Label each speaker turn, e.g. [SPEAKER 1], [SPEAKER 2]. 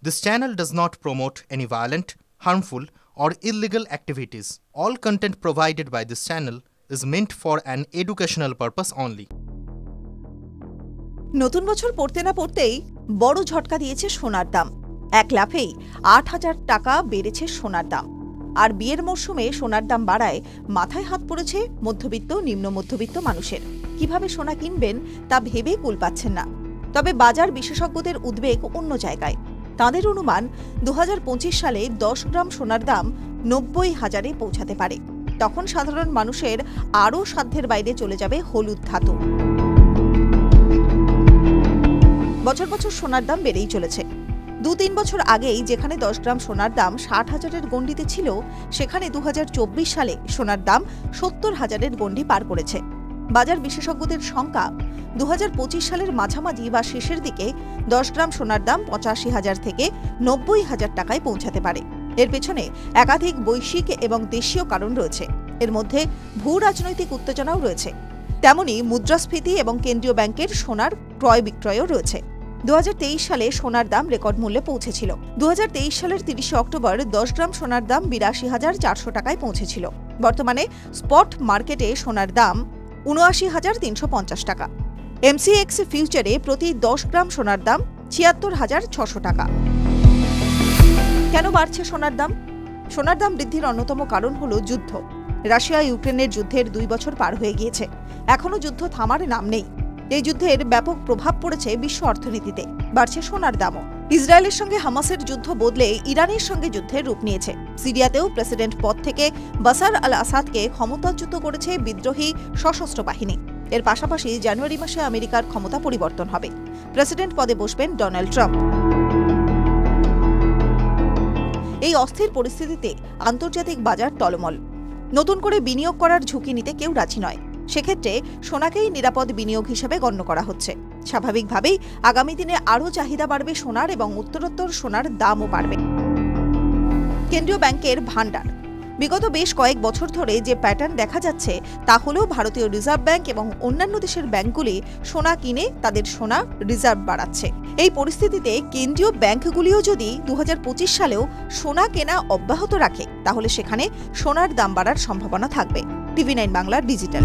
[SPEAKER 1] This channel does not promote any violent, harmful, or illegal activities. All content provided by this channel is meant for an educational purpose only.
[SPEAKER 2] নতুন বছর পড়তে না পড়তেই বড় ঝটকা দিয়েছে সোনার দাম। এক লাফেই ৮,০০০ টাকা বেড়েছে সোনার দাম। আর বিয়ের মরশুমে সোনার দাম বাড়ায় মাথায় হাত পড়েছে মধ্যবিত্ত, নিম্ন মধ্যবিত্ত মানুষের। কিভাবে সোনা কিনবেন তা ভেবে কুল পাচ্ছেন না। তবে বাজার বিশেষজ্ঞদের উদ্বেগ অন্য জায়গায়। তাঁদের অনুমান ২০২৫ সালে ১০ গ্রাম সোনার দাম ৯০,০০০-এ পৌঁছাতে পারে। তখন সাধারণ মানুষের আরও সাধ্যের বাইরে চলে যাবে হলুদ ধাতু। বছর বছর সোনার দাম বেড়েই চলেছে। ২-৩ বছর আগেই যেখানে ১০ গ্রাম সোনার দাম ৬০,০০০-এর গণ্ডিতে ছিল, সেখানে ২০২৪ সালে সোনার দাম ৭০,০০০-এর গণ্ডি পার করেছে। বাজার বিশেষজ্ঞদের শঙ্কা, ২০২৫ সালের মাঝামাঝি বা শেষের দিকে ১০ গ্রাম সোনার দাম ৮৫,০০০ থেকে ৯০,০০০ টাকায় পৌঁছাতে পারে। এর পেছনে একাধিক বৈশ্বিক এবং দেশীয় কারণ রয়েছে। এর মধ্যে ভূ রাজনৈতিক উত্তেজনাও রয়েছে। তেমনি মুদ্রাস্ফীতি এবং কেন্দ্রীয় ব্যাংকের সোনার ক্রয় বিক্রয়ও রয়েছে। ২০২৩ সালে সোনার দাম রেকর্ড মূল্যে পৌঁছেছিল। ২০২৩ সালের ৩০ অক্টোবর ১০ গ্রাম সোনার দাম ৮২,৪০০ টাকায় পৌঁছেছিল। বর্তমানে স্পট মার্কেটে সোনার দাম ৭৯,৩৫০ টাকা। MCX ফিউচারে প্রতি ১০ গ্রাম সোনার দাম ৭৬,৬০০ টাকা। কেন বাড়ছে সোনার দাম? সোনার দাম বৃদ্ধির অন্যতম কারণ হল যুদ্ধ। রাশিয়া ইউক্রেনের যুদ্ধের ২ বছর পার হয়ে গিয়েছে। এখনও যুদ্ধ থামার নাম নেই। এই যুদ্ধের ব্যাপক প্রভাব পড়েছে বিশ্ব অর্থনীতিতে। বাড়ছে সোনার দামও। ইসরায়েলের সঙ্গে হামাসের যুদ্ধ বদলে ইরানের সঙ্গে যুদ্ধের রূপ নিয়েছে। সিরিয়াতেও প্রেসিডেন্ট পদ থেকে বাশার আল আসাদকে ক্ষমতাচ্যুত করেছে বিদ্রোহী সশস্ত্র বাহিনী। এর পাশাপাশি জানুয়ারি মাসে আমেরিকার ক্ষমতা পরিবর্তন হবে। প্রেসিডেন্ট পদে বসবেন ডোনাল্ড ট্রাম্প। এই অস্থির পরিস্থিতিতে আন্তর্জাতিক বাজার টলমল। নতুন করে বিনিয়োগ করার ঝুঁকি নিতে কেউ রাজি নয়। সেক্ষেত্রে সোনাকেই নিরাপদ বিনিয়োগ হিসেবে গণ্য করা হচ্ছে। স্বাভাবিকভাবেই আগামী দিনে আরও চাহিদা বাড়বে সোনার এবং উত্তরোত্তর সোনার দামও বাড়বে। কেন্দ্রীয় ব্যাংকের ভান্ডার। বিগত বেশ কয়েক বছর ধরে যে প্যাটার্ন দেখা যাচ্ছে তা হল ভারতীয় রিজার্ভ ব্যাংক এবং অন্যান্য দেশের ব্যাংকগুলি সোনা কিনে তাদের সোনা রিজার্ভ বাড়াচ্ছে। এই পরিস্থিতিতে কেন্দ্রীয় ব্যাংকগুলিও যদি ২০২৫ সালেও সোনা কেনা অব্যাহত রাখে, তাহলে সেখানে সোনার দাম বাড়ার সম্ভাবনা থাকবে। TV9 Bangla digital.